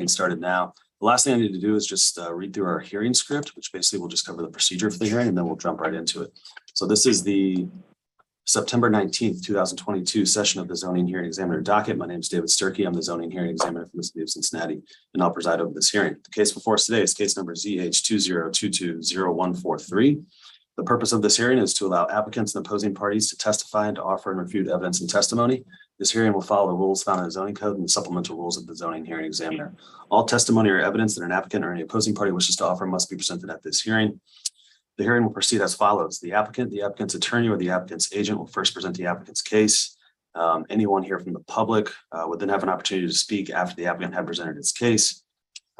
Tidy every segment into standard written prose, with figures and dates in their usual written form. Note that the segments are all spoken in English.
Started now. The last thing I need to do is just read through our hearing script, which basically will just cover the procedure for the hearing, and then we'll jump right into it. So this is the September 19th, 2022 session of the Zoning Hearing Examiner docket. My name is David Sturkey. I'm the Zoning Hearing Examiner from the city of Cincinnati, and I'll preside over this hearing. The case before us today is case number ZH20220143. The purpose of this hearing is to allow applicants and opposing parties to testify and to offer and refute evidence and testimony. This hearing will follow the rules found in the zoning code and the supplemental rules of the Zoning Hearing Examiner. All testimony or evidence that an applicant or any opposing party wishes to offer must be presented at this hearing. The hearing will proceed as follows. The applicant's attorney, or the applicant's agent will first present the applicant's case. Anyone here from the public would then have an opportunity to speak after the applicant had presented its case.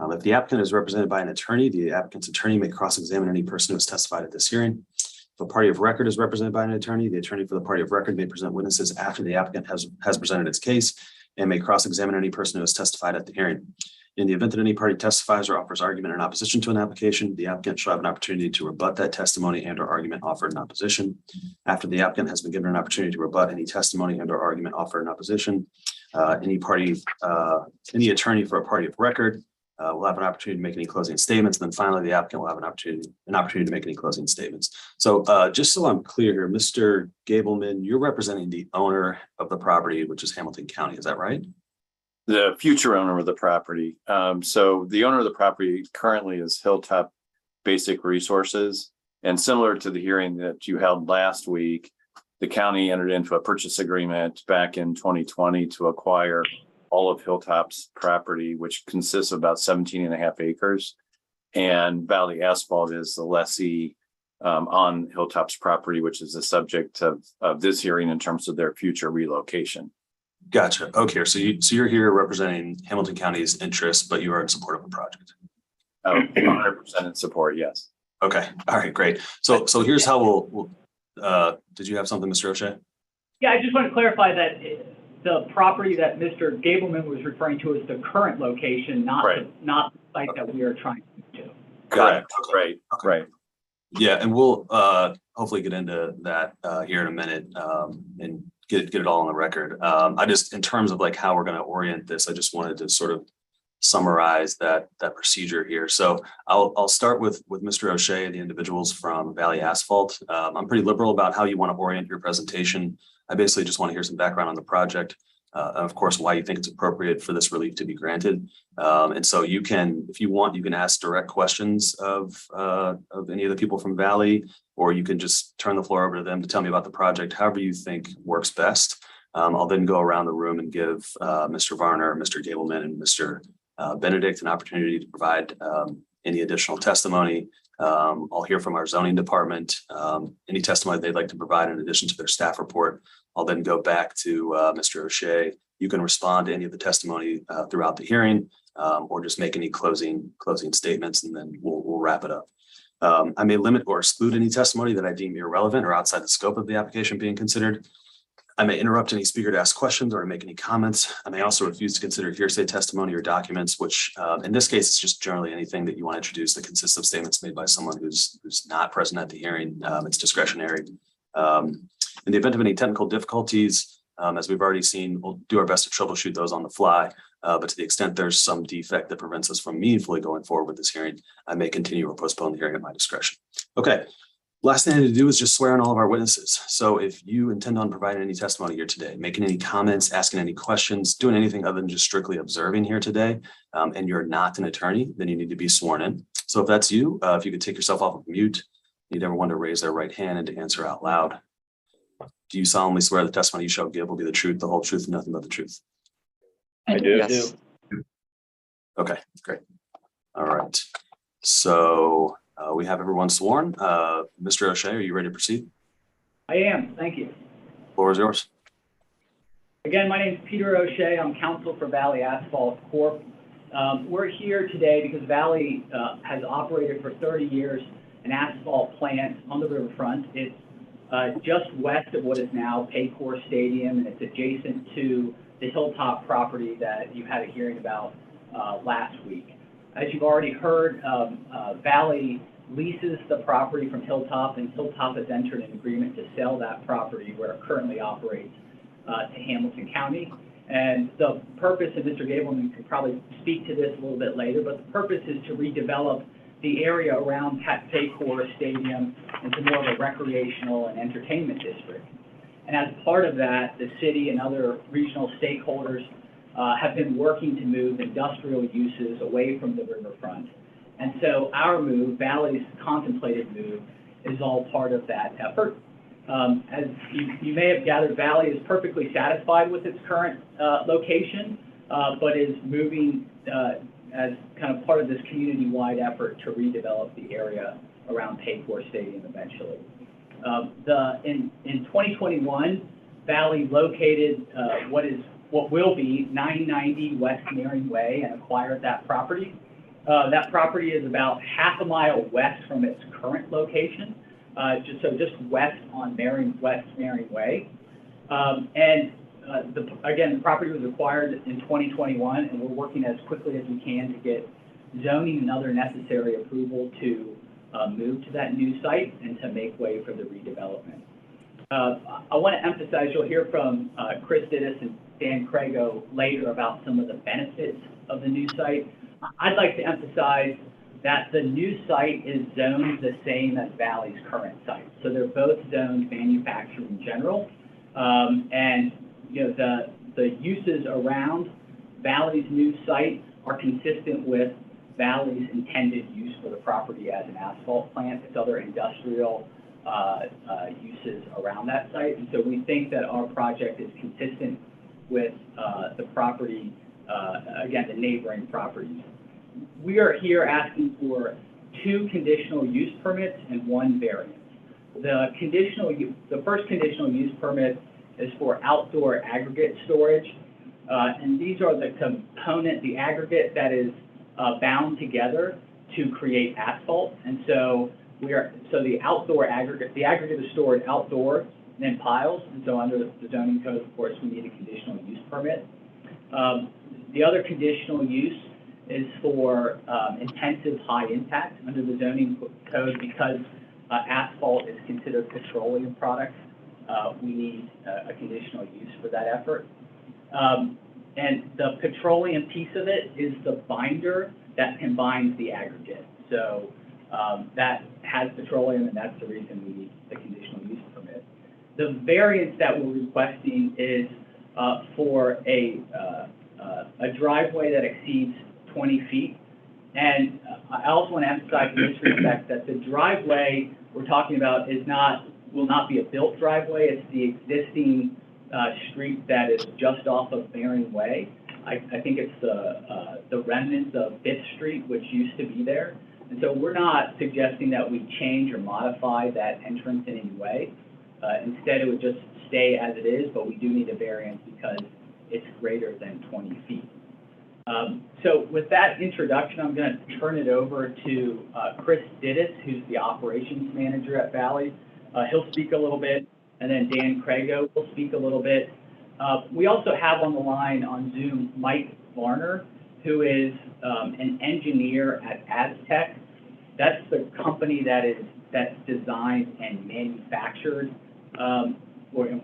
If the applicant is represented by an attorney, the applicant's attorney may cross-examine any person who has testified at this hearing. If a party of record is represented by an attorney, the attorney for the party of record may present witnesses after the applicant has presented its case and may cross-examine any person who has testified at the hearing. In the event that any party testifies or offers argument in opposition to an application, the applicant shall have an opportunity to rebut that testimony and or argument offered in opposition. After the applicant has been given an opportunity to rebut any testimony and or argument offered in opposition, any attorney for a party of record will have an opportunity to make any closing statements. And then finally, the applicant will have an opportunity to make any closing statements. So just so I'm clear here, Mr. Gableman, you're representing the owner of the property, which is Hamilton County. Is that right? The future owner of the property. So the owner of the property currently is Hilltop Basic Resources. And similar to the hearing that you held last week, the county entered into a purchase agreement back in 2020 to acquire all of Hilltop's property, which consists of about 17.5 acres. And Valley Asphalt is the lessee on Hilltop's property, which is the subject of this hearing in terms of their future relocation. Gotcha. Okay, so you're here representing Hamilton County's interests, but you are in support of the project. 100% in support, yes. Okay. All right, great. So here's how we'll did you have something, Mr. O'Shea? Yeah, I just want to clarify that the property that Mr. Gableman was referring to is the current location, not right. not the site that we are trying to do. Correct. Okay. Right. Okay. Right. Yeah, and we'll hopefully get into that here in a minute and get it all on the record. I just, in terms of like how we're going to orient this, I just wanted to sort of summarize that procedure here. So I'll start with Mr. O'Shea, the individuals from Valley Asphalt. I'm pretty liberal about how you want to orient your presentation. I basically just want to hear some background on the project. Of course, why you think it's appropriate for this relief to be granted. And so you can, if you want, you can ask direct questions of any of the people from Valley, or you can just turn the floor over to them to tell me about the project, however you think works best. I'll then go around the room and give Mr. Varner, Mr. Gableman, and Mr. Benedict an opportunity to provide any additional testimony. I'll hear from our zoning department, any testimony they'd like to provide in addition to their staff report. I'll then go back to Mr. O'Shea. You can respond to any of the testimony throughout the hearing, or just make any closing statements, and then we'll wrap it up. I may limit or exclude any testimony that I deem irrelevant or outside the scope of the application being considered. I may interrupt any speaker to ask questions or make any comments. I may also refuse to consider hearsay testimony or documents, which in this case, it's just generally anything that you want to introduce that consists of statements made by someone who's not present at the hearing. It's discretionary. In the event of any technical difficulties, as we've already seen, we'll do our best to troubleshoot those on the fly. But to the extent there's some defect that prevents us from meaningfully going forward with this hearing, I may continue or postpone the hearing at my discretion. Okay. Last thing I need to do is just swear in all of our witnesses. So if you intend on providing any testimony here today, making any comments, asking any questions, doing anything other than just strictly observing here today, and you're not an attorney, then you need to be sworn in. So if that's you, if you could take yourself off of mute, need everyone to raise their right hand and to answer out loud. Do you solemnly swear the testimony you shall give will be the truth, the whole truth, and nothing but the truth? I do. Yes. Okay, great. All right. So we have everyone sworn. Mr. O'Shea, are you ready to proceed? I am. Thank you. Floor is yours. Again, my name is Peter O'Shea. I'm counsel for Valley Asphalt Corp. We're here today because Valley has operated for 30 years an asphalt plant on the riverfront. It's just west of what is now Paycor Stadium, and it's adjacent to the Hilltop property that you had a hearing about last week. As you've already heard, Valley leases the property from Hilltop, and Hilltop has entered an agreement to sell that property where it currently operates to Hamilton County. And the purpose, and Mr. Gableman can probably speak to this a little bit later, but the purpose is to redevelop the area around Paycor Stadium into more of a recreational and entertainment district. And as part of that, the city and other regional stakeholders have been working to move industrial uses away from the riverfront. And so our move, Valley's contemplated move, is all part of that effort. As you may have gathered, Valley is perfectly satisfied with its current location, but is moving as kind of part of this community-wide effort to redevelop the area around Paycor Stadium eventually. In 2021, Valley located what will be 990 West Mehring Way and acquired that property. That property is about half a mile west from its current location, just west on West Mehring Way. Again, the property was acquired in 2021, and we're working as quickly as we can to get zoning and other necessary approval to move to that new site and to make way for the redevelopment. I want to emphasize, you'll hear from Chris Dittis and Dan Craigo later about some of the benefits of the new site. I'd like to emphasize that the new site is zoned the same as Valley's current site. So they're both zoned manufacturing general. And you know, the uses around Valley's new site are consistent with Valley's intended use for the property as an asphalt plant. It's other industrial uses around that site. And so we think that our project is consistent with the property, again, the neighboring properties. We are here asking for 2 conditional use permits and 1 variance. The first conditional use permit is for outdoor aggregate storage, and these are the aggregate that is bound together to create asphalt. And so the aggregate is stored outdoors in piles, and so under the zoning code, of course, we need a conditional use permit. The other conditional use is for intensive high impact under the zoning code. Because asphalt is considered petroleum product, we need a conditional use for that effort. And the petroleum piece of it is the binder that combines the aggregate. So that has petroleum, and that's the reason we need the conditional use permit. The variance that we're requesting is for a driveway that exceeds 20 feet. And I also want to emphasize in this respect that the driveway we're talking about will not be a built driveway. It's the existing street that is just off of Mehring Way. I think it's the remnants of 5th Street, which used to be there. And so we're not suggesting that we change or modify that entrance in any way. Instead, it would just stay as it is, but we do need a variance because it's greater than 20 feet. So with that introduction, I'm going to turn it over to Chris Dittis, who's the operations manager at Valley. He'll speak a little bit, and then Dan Craigo will speak a little bit. We also have on the line on Zoom Mike Varner, who is an engineer at Aztec. That's the company that's designed and manufactured or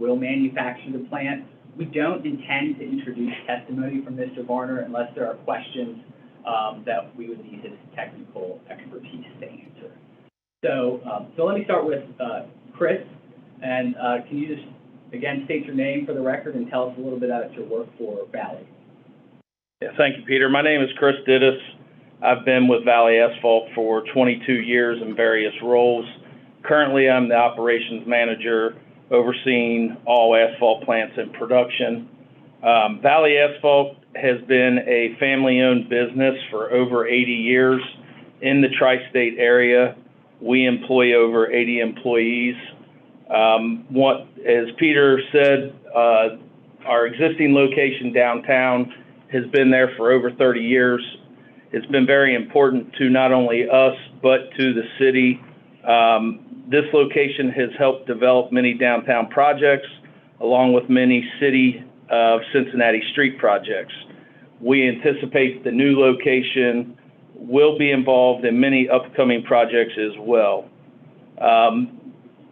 will manufacture the plant. We don't intend to introduce testimony from Mr. Varner unless there are questions that we would need his technical expertise to answer. So let me start with Chris, and can you just, again, state your name for the record and tell us a little bit about your work for Valley? Yeah, thank you, Peter. My name is Chris Dittis. I've been with Valley Asphalt for 22 years in various roles. Currently, I'm the operations manager overseeing all asphalt plants in production. Valley Asphalt has been a family-owned business for over 80 years in the tri-state area. We employ over 80 employees. As Peter said, our existing location downtown has been there for over 30 years. It's been very important to not only us, but to the city. This location has helped develop many downtown projects, along with many city of Cincinnati street projects. We anticipate the new location will be involved in many upcoming projects as well.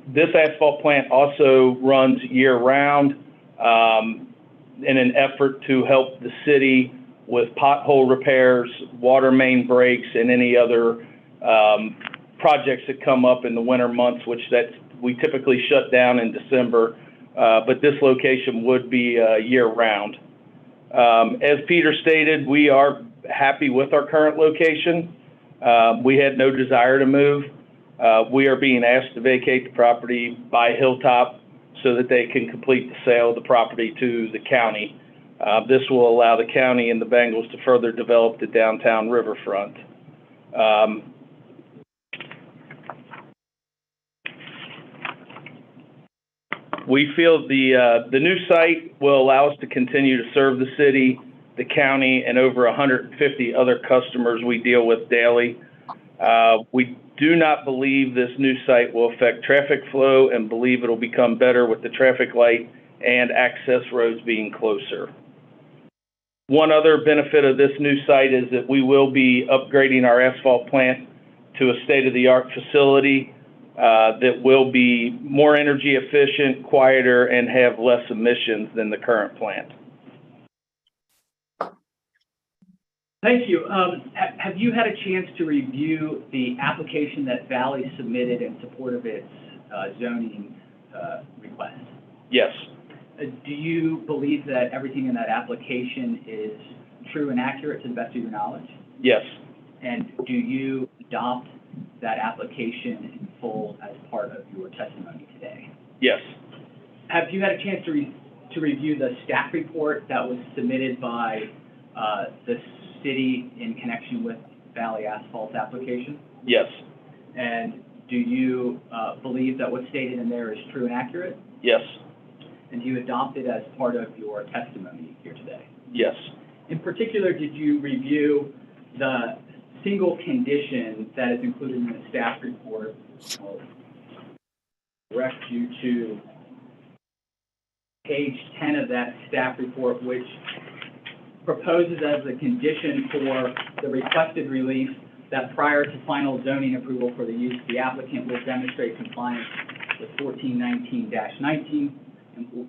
This asphalt plant also runs year-round. in an effort to help the city with pothole repairs, water main breaks, and any other projects that come up in the winter months, which we typically shut down in December, but this location would be year-round. As Peter stated, we are happy with our current location. We had no desire to move. We are being asked to vacate the property by Hilltop so that they can complete the sale of the property to the county. This will allow the county and the Bengals to further develop the downtown riverfront. We feel the new site will allow us to continue to serve the city, the county, and over 150 other customers we deal with daily. We do not believe this new site will affect traffic flow and believe it'll become better with the traffic light and access roads being closer. One other benefit of this new site is that we will be upgrading our asphalt plant to a state-of-the-art facility that will be more energy efficient, quieter, and have less emissions than the current plant. Thank you. Have you had a chance to review the application that Valley submitted in support of its zoning request? Yes. Do you believe that everything in that application is true and accurate to the best of your knowledge? Yes. And do you adopt that application in full as part of your testimony today? Yes. Have you had a chance to review the staff report that was submitted by the city in connection with Valley Asphalt's application? Yes. And do you believe that what's stated in there is true and accurate? Yes. And do you adopt it as part of your testimony here today? Yes. In particular, did you review the single condition that is included in the staff report? I'll direct you to page 10 of that staff report, which proposes as a condition for the requested relief that prior to final zoning approval for the use, the applicant will demonstrate compliance with 1419-19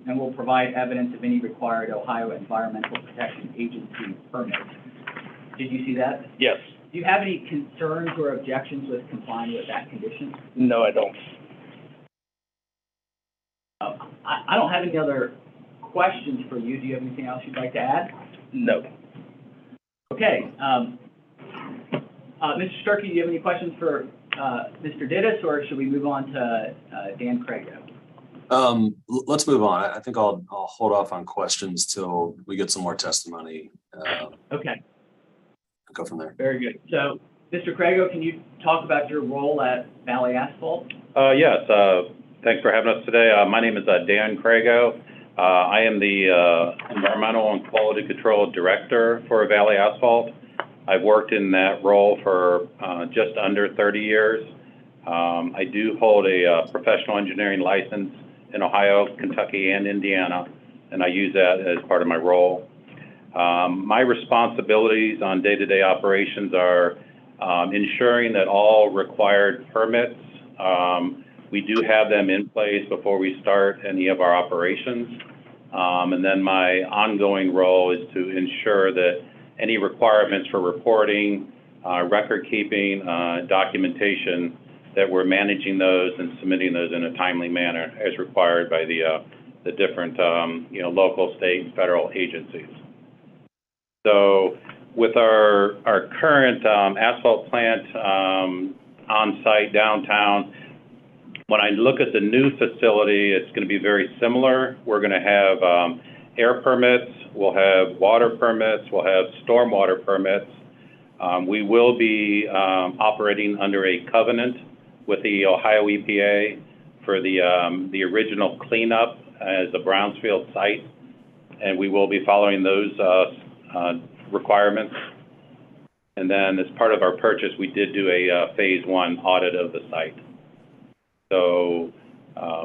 and will provide evidence of any required Ohio Environmental Protection Agency permits. Did you see that? Yes. Do you have any concerns or objections with complying with that condition? No, I don't. I don't have any other questions for you. Do you have anything else you'd like to add? No. Okay. Mr. Sturkey, do you have any questions for Mr. Dittus, or should we move on to Dan Craigo? Let's move on. I think I'll hold off on questions till we get some more testimony. Okay. Go from there. Very good. So, Mr. Craigo, can you talk about your role at Valley Asphalt? Yes. Thanks for having us today. My name is Dan Craigo. I am the Environmental and Quality Control Director for Valley Asphalt. I've worked in that role for just under 30 years. I do hold a professional engineering license in Ohio, Kentucky, and Indiana, and I use that as part of my role. My responsibilities on day-to-day operations are ensuring that all required permits, we do have them in place before we start any of our operations. And then my ongoing role is to ensure that any requirements for reporting, record keeping, documentation, that we're managing those and submitting those in a timely manner as required by the different local, state, and federal agencies. So with our current asphalt plant on site downtown, when I look at the new facility, it's going to be very similar. We're going to have air permits, we'll have water permits, we'll have stormwater permits. We will be operating under a covenant with the Ohio EPA for the original cleanup as a brownfield site, and we will be following those requirements. And then as part of our purchase, we did do a phase 1 audit of the site. So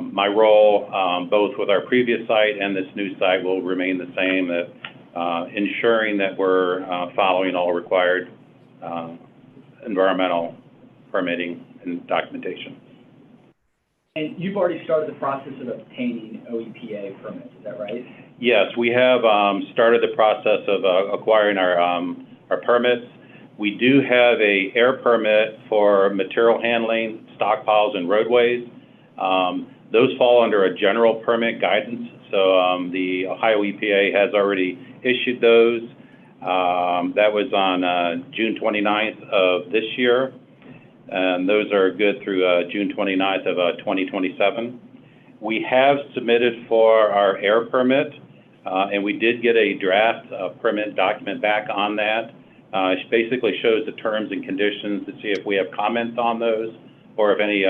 my role, both with our previous site and this new site, will remain the same, that ensuring that we're following all required environmental permitting and documentation. And you've already started the process of obtaining OEPA permits, is that right? Yes, we have started the process of acquiring our permits. We do have a air permit for material handling, stockpiles, and roadways. Those fall under a general permit guidance. So the Ohio EPA has already issued those. That was on June 29th of this year. And those are good through June 29th of 2027. We have submitted for our air permit, and we did get a draft permit document back on that. It basically shows the terms and conditions to see if we have comments on those or if any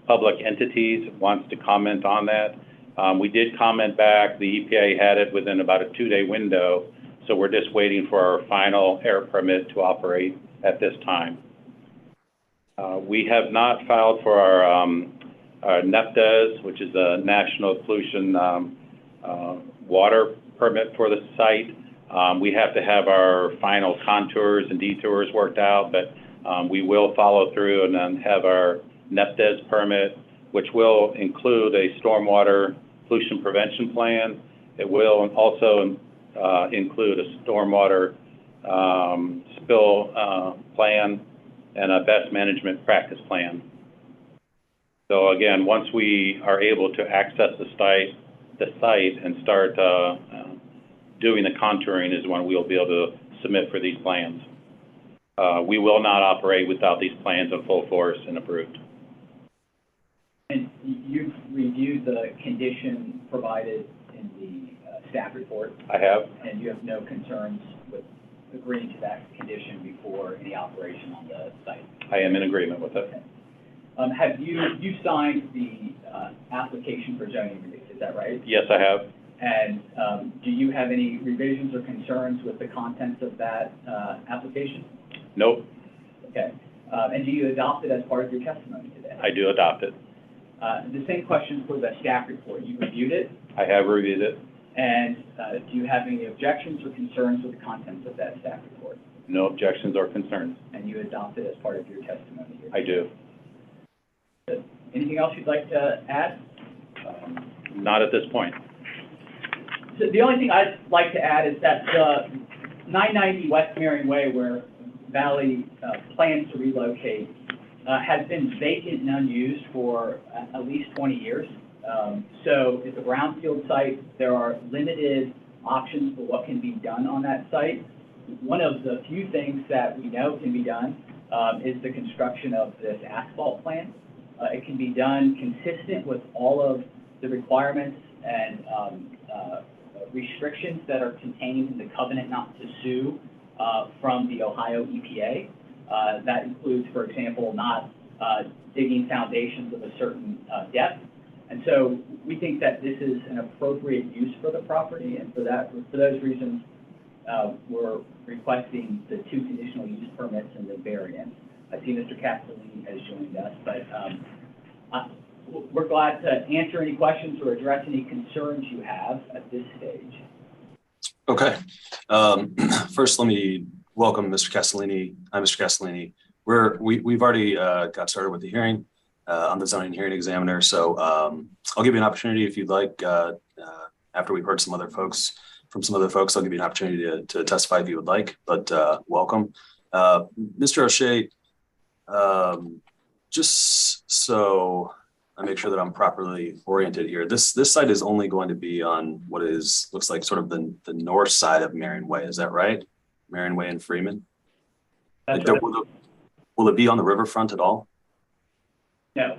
public entities wants to comment on that. We did comment back. The EPA had it within about a 2-day window, so we're just waiting for our final air permit to operate at this time. We have not filed for our NEPDES, which is a National Pollution Water Permit for the site. We have to have our final contours and detours worked out, but we will follow through and then have our NEPDES permit, which will include a stormwater pollution prevention plan. It will also include a stormwater spill plan and a best management practice plan. So again, once we are able to access the site and start doing the contouring is when we'll be able to submit for these plans. We will not operate without these plans in full force and approved. And you've reviewed the condition provided in the staff report? I have. And you have no concerns with agreeing to that condition before any operation on the site? I am in agreement with it. Okay. Have you signed the application for zoning relief, is that right? Yes, I have. And do you have any revisions or concerns with the contents of that application? Nope. Okay. And do you adopt it as part of your testimony today? I do adopt it. The same question for the staff report. You reviewed it? I have reviewed it. And do you have any objections or concerns with the contents of that staff report? No objections or concerns. And you adopt it as part of your testimony here? I do. Good. Anything else you'd like to add? Not at this point. So the only thing I'd like to add is that the 990 West Mehring Way, where Valley plans to relocate, has been vacant and unused for at least 20 years. So it's a brownfield site. There are limited options for what can be done on that site. One of the few things that we know can be done is the construction of this asphalt plant. It can be done consistent with all of the requirements and restrictions that are contained in the covenant not to sue from the Ohio EPA. That includes, for example, not digging foundations of a certain depth. And so we think that this is an appropriate use for the property, and for those reasons, we're requesting the 2 conditional use permits and the variance. I see Mr. Castellini has joined us, but we're glad to answer any questions or address any concerns you have at this stage. Okay. First, let me welcome Mr. Castellini. I'm Mr. Castellini. We've already got started with the hearing. I'm the zoning hearing examiner, so I'll give you an opportunity if you'd like. After we've heard from some other folks, I'll give you an opportunity to testify if you would like. But welcome, Mr. O'Shea. Just so I make sure that I'm properly oriented here, this site is only going to be on what looks like sort of the north side of Mehring Way. Is that right? Mehring Way and Freeman. That's right. Will it be on the riverfront at all? No.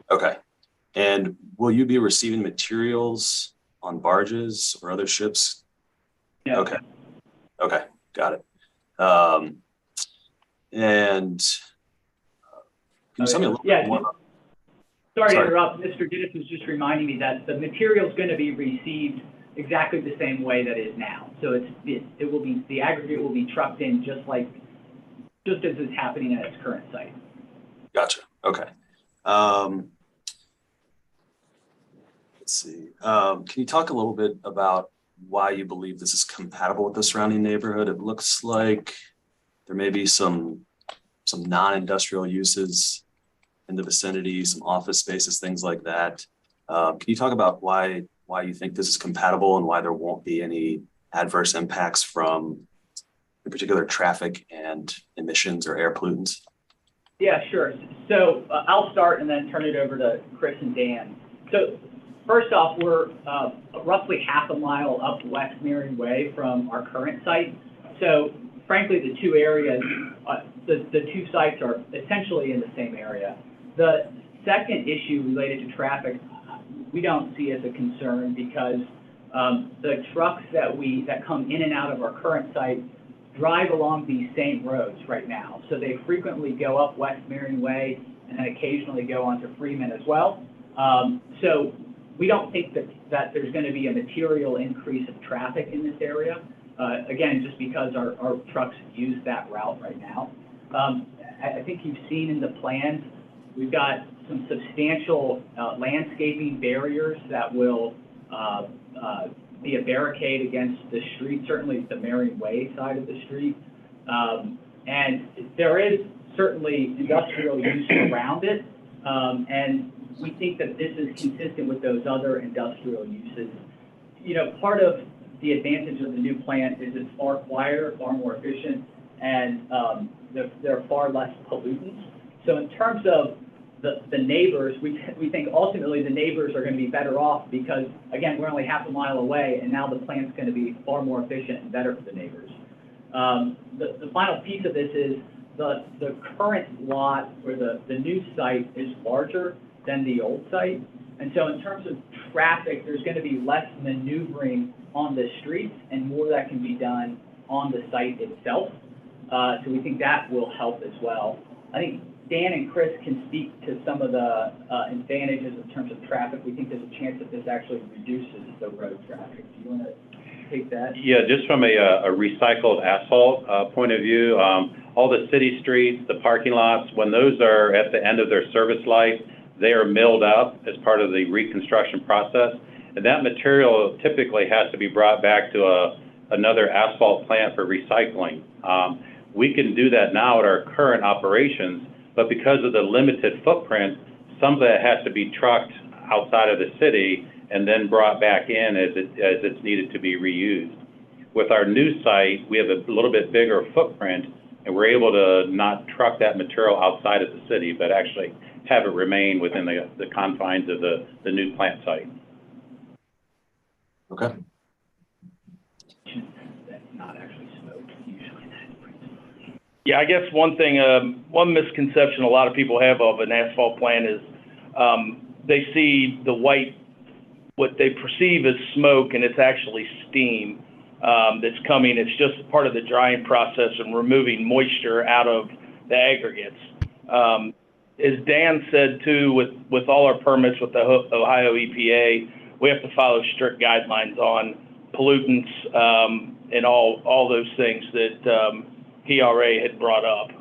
Okay. And will you be receiving materials on barges or other ships? No. Okay. Okay. Got it. And can you tell me a little bit more about? Sorry to interrupt. Mr. Gittes was just reminding me that the material is going to be received exactly the same way that it is now. So it will be, the aggregate will be trucked in just as it's happening at its current site. Gotcha. Okay. Let's see. Can you talk a little bit about why you believe this is compatible with the surrounding neighborhood? It looks like there may be some non-industrial uses in the vicinity, some office spaces, things like that. Can you talk about why why you think this is compatible and why there won't be any adverse impacts from, in particular, traffic and emissions or air pollutants? Yeah, sure. So I'll start and then turn it over to Chris and Dan. So first off, we're roughly half a mile up West Mehring Way from our current site. So frankly, the two areas, the two sites are essentially in the same area. The second issue related to traffic, we don't see as a concern because the trucks that come in and out of our current site drive along these same roads right now. So they frequently go up West Mehring Way and then occasionally go onto Freeman as well. So we don't think that there's going to be a material increase of traffic in this area. Again, just because our trucks use that route right now. I think you've seen in the plans, we've got some substantial landscaping barriers that will be a barricade against the street, certainly the Mehring Way side of the street. And there is certainly industrial use around it. And we think that this is consistent with those other industrial uses. You know, part of the advantage of the new plant is it's far quieter, far more efficient, and there are far less pollutants. So in terms of the neighbors, we think ultimately the neighbors are going to be better off because, again, we're only half a mile away, and now the plant's going to be far more efficient and better for the neighbors. The final piece of this is the current lot, or the new site, is larger than the old site. And so in terms of traffic, there's going to be less maneuvering on the streets and more that can be done on the site itself. So we think that will help as well. I think Dan and Chris can speak to some of the advantages in terms of traffic. We think there's a chance that this actually reduces the road traffic. Do you want to take that? Yeah, just from a recycled asphalt point of view, all the city streets, the parking lots, when those are at the end of their service life, they are milled up as part of the reconstruction process. And that material typically has to be brought back to another asphalt plant for recycling. We can do that now at our current operations, but because of the limited footprint, some of that has to be trucked outside of the city and then brought back in as it's needed to be reused. With our new site, we have a little bit bigger footprint, and we're able to not truck that material outside of the city, but actually have it remain within the confines of the new plant site. Okay. Yeah, I guess one thing, one misconception a lot of people have of an asphalt plant is they see the white, what they perceive as smoke, and it's actually steam that's coming. It's just part of the drying process and removing moisture out of the aggregates. As Dan said too, with all our permits with the Ohio EPA, we have to follow strict guidelines on pollutants and all those things that PRA had brought up.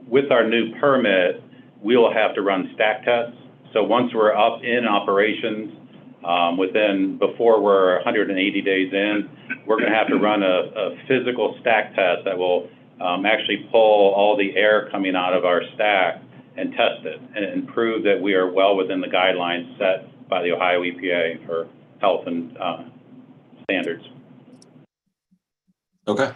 With our new permit, we will have to run stack tests. So once we're up in operations, before we're 180 days in, we're going to have to run a physical stack test that will actually pull all the air coming out of our stack and test it and prove that we are well within the guidelines set by the Ohio EPA for health and standards. Okay.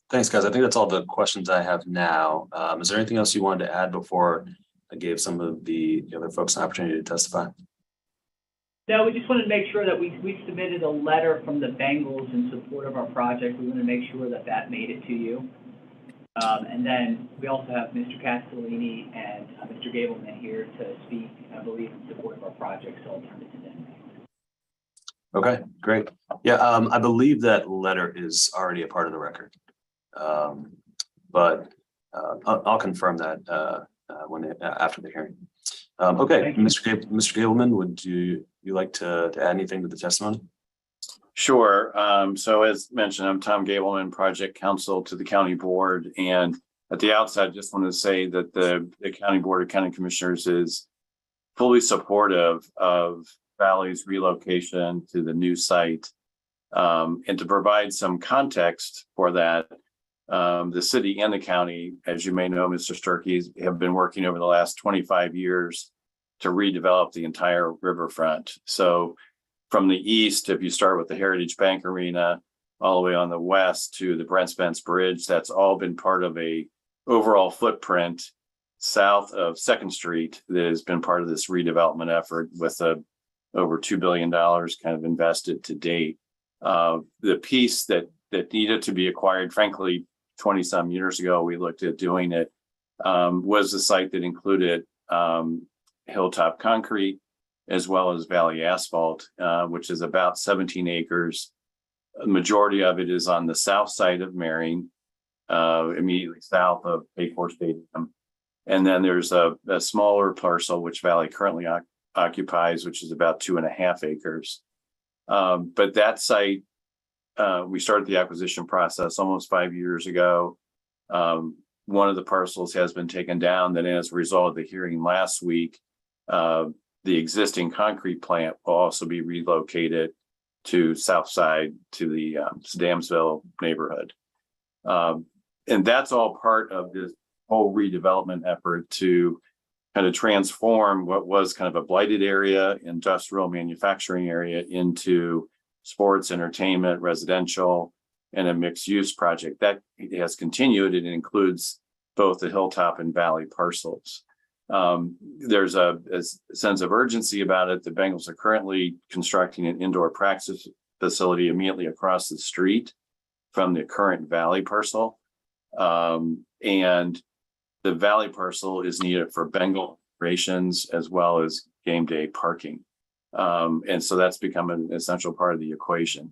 Thanks, guys. I think that's all the questions I have now. Is there anything else you wanted to add before I gave some of the other folks an opportunity to testify? No, we just wanted to make sure that we submitted a letter from the Bengals in support of our project. We want to make sure that that made it to you. And then we also have Mr. Castellini and Mr. Gableman here to speak, I believe, in support of our project, so I'll turn it to them. Okay, great. Yeah, I believe that letter is already a part of the record. But I'll confirm that after the hearing. Okay, Mr. Gableman, would you like to add anything to the testimony? Sure. So as mentioned, I'm Tom Gableman, project counsel to the county board. And at the outset, I just wanted to say that the county board of county commissioners is fully supportive of Valley's relocation to the new site. And to provide some context for that, the city and the county, as you may know, Mr. Sturkey, have been working over the last 25 years redevelop the entire riverfront. So from the east, if you start with the Heritage Bank Arena, all the way on the west to the Brent Spence Bridge, that's all been part of a overall footprint south of Second Street that has been part of this redevelopment effort with over $2 billion kind of invested to date. The piece that needed to be acquired, frankly, 20 some years ago, we looked at doing it, was the site that included Hilltop Concrete as well as Valley Asphalt, which is about 17 acres. The majority of it is on the south side of Mehring, immediately south of Paycor Stadium. And then there's a smaller parcel, which Valley currently occupies, which is about 2.5 acres. But that site, we started the acquisition process almost 5 years ago. One of the parcels has been taken down. Then as a result of the hearing last week, the existing concrete plant will also be relocated to south side to the Damsville neighborhood. And that's all part of this whole redevelopment effort to kind of transform what was kind of a blighted area, industrial manufacturing area, into sports, entertainment, residential, and a mixed use project. That has continued. It includes both the Hilltop and Valley parcels. There's a sense of urgency about it. The Bengals are currently constructing an indoor practice facility immediately across the street from the current Valley parcel. And the Valley parcel is needed for Bengal operations as well as game day parking. And so that's become an essential part of the equation.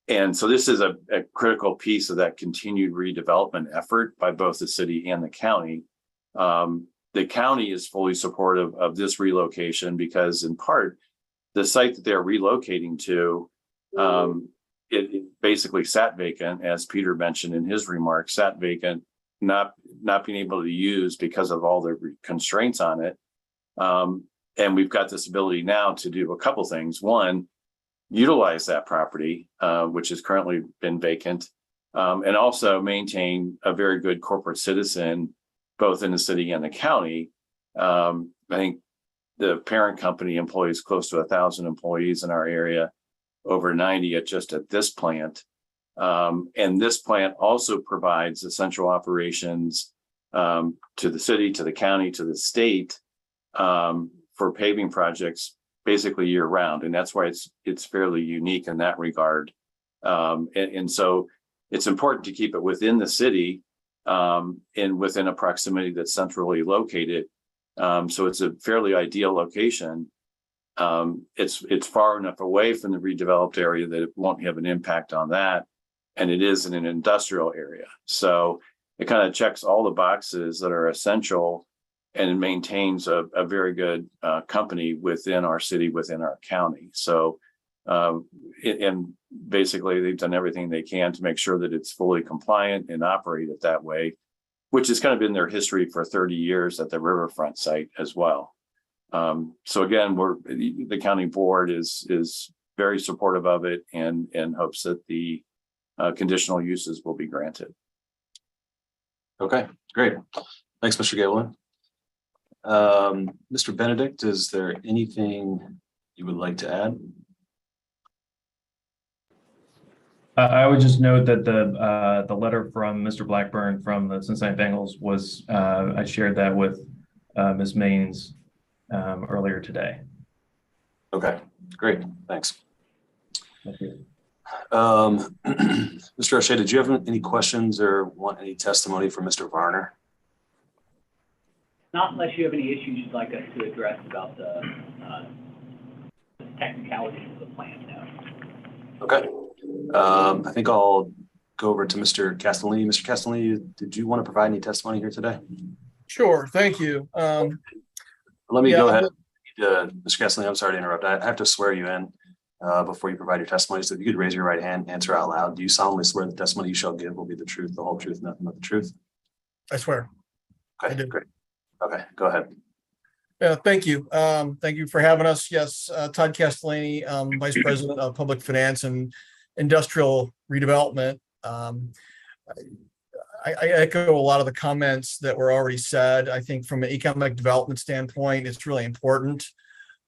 And so this is a critical piece of that continued redevelopment effort by both the city and the county. The county is fully supportive of this relocation because, in part, the site that they're relocating to, it basically sat vacant, as Peter mentioned in his remarks, sat vacant, not being able to use because of all the constraints on it. And we've got this ability now to do a couple things. One, utilize that property, which has currently been vacant, and also maintain a very good corporate citizen, both in the city and the county. I think the parent company employs close to 1,000 employees in our area, over 90 at this plant. And this plant also provides essential operations to the city, to the county, to the state, for paving projects basically year round. And that's why it's fairly unique in that regard. And so it's important to keep it within the city, and within a proximity that's centrally located. So it's a fairly ideal location. It's far enough away from the redeveloped area that it won't have an impact on that. And it is in an industrial area. So it kind of checks all the boxes that are essential and maintains a very good company within our city, within our county. So and basically they've done everything they can to make sure that it's fully compliant and operate it that way, which has kind of been their history for 30 years at the riverfront site as well. So again, the county board is very supportive of it and hopes that the conditional uses will be granted. Okay, great. Thanks, Mr. Gableman. Mr. Benedict, is there anything you would like to add? I would just note that the letter from Mr. Blackburn from the Cincinnati Bengals was, I shared that with Ms. Maines earlier today. Okay, great, thanks. Thank you. Mr. O'Shea, did you have any questions or want any testimony from Mr. Varner? Not unless you have any issues you'd like us to address about the technicalities of the plan, no. Okay. I think I'll go over to Mr. Castellini. Mr. Castellini, did you want to provide any testimony here today? Sure, thank you. Let me go ahead. Mr. Castellini, I'm sorry to interrupt. I have to swear you in before you provide your testimony. So if you could raise your right hand, answer out loud. Do you solemnly swear the testimony you shall give will be the truth, the whole truth, nothing but the truth? I swear. Okay, I do. great. Okay, go ahead. Yeah, thank you. Thank you for having us. Yes, Todd Castellini, Vice President of Public Finance and Industrial Redevelopment. I echo a lot of the comments that were already said. I think from an economic development standpoint, it's really important.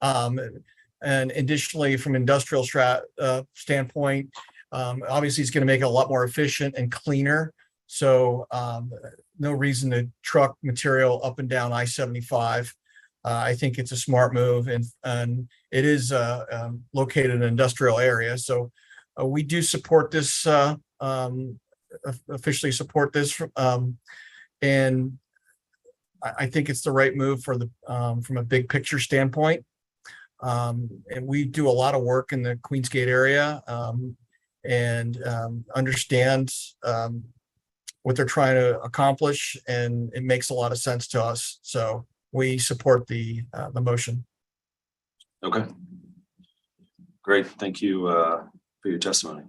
And additionally, from industrial standpoint, obviously it's going to make it a lot more efficient and cleaner. So no reason to truck material up and down I-75. I think it's a smart move, and it is located in an industrial area. So we do support this, officially support this. And I think it's the right move for the from a big picture standpoint. And we do a lot of work in the Queensgate area and understand what they're trying to accomplish, and it makes a lot of sense to us. So we support the motion. Okay. Great. Thank you for your testimony.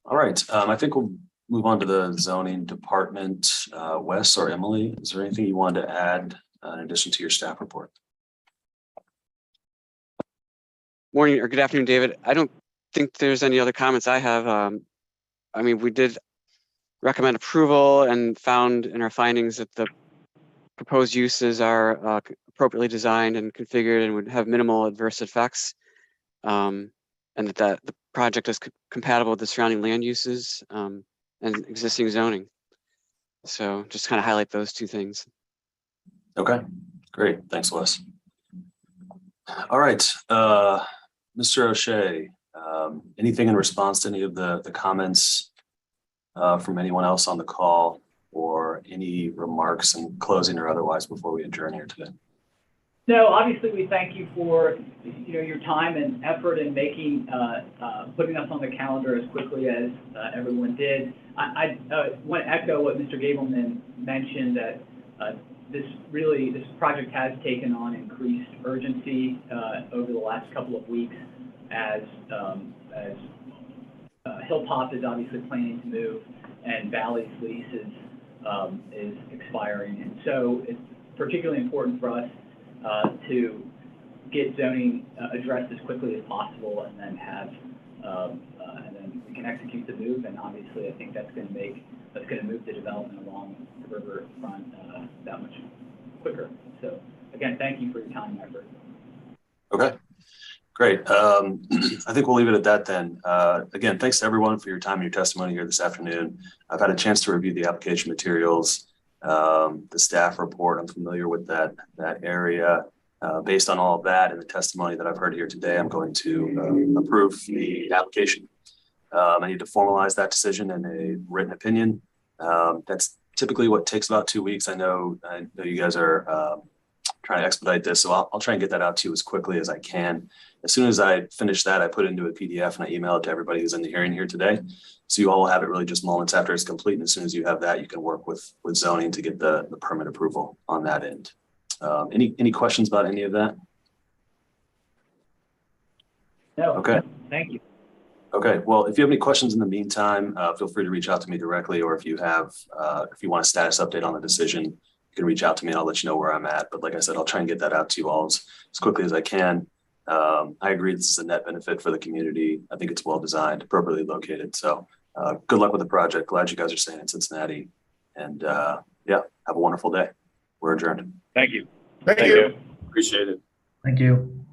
All right. I think we'll move on to the zoning department. Wes or Emily, is there anything you wanted to add in addition to your staff report? Morning or good afternoon, David. I don't think there's any other comments I have. I mean, we did recommend approval and found in our findings that the proposed uses are appropriately designed and configured and would have minimal adverse effects, and that the project is compatible with the surrounding land uses and existing zoning. So just kind of highlight those two things. Okay, great. Thanks, Wes. All right, Mr. O'Shea, anything in response to any of the comments from anyone else on the call, or any remarks in closing or otherwise before we adjourn here today? No, obviously we thank you for your time and effort in making putting us on the calendar as quickly as everyone did. I want to echo what Mr. Gableman mentioned, that this project has taken on increased urgency over the last couple of weeks as Hilltop is obviously planning to move and Valley's lease is expiring, and so it's particularly important for us to get zoning addressed as quickly as possible, and then and then we can execute the move. And obviously, I think that's going to move the development along the riverfront that much quicker. So again, thank you for your time and effort. Okay, great. I think we'll leave it at that then. Again, thanks to everyone for your time and your testimony here this afternoon. I've had a chance to review the application materials, the staff report. I'm familiar with that area. Based on all of that and the testimony that I've heard here today, I'm going to approve the application. I need to formalize that decision in a written opinion. That's typically what takes about 2 weeks. I know you guys are trying to expedite this, so I'll try and get that out to you as quickly as I can. As soon as I finish that, I put it into a PDF and I email it to everybody who's in the hearing here today. So you all will have it really just moments after it's complete. And as soon as you have that, you can work with zoning to get the permit approval on that end. Any questions about any of that? No. Okay. Thank you. Okay. Well, if you have any questions in the meantime, feel free to reach out to me directly, or if you want a status update on the decision, you can reach out to me and I'll let you know where I'm at. But like I said, I'll try and get that out to you all as quickly as I can. I agree this is a net benefit for the community. I think it's well designed, appropriately located. So good luck with the project. Glad you guys are staying in Cincinnati. And yeah, have a wonderful day. We're adjourned. Thank you. Thank you. Appreciate it. Thank you.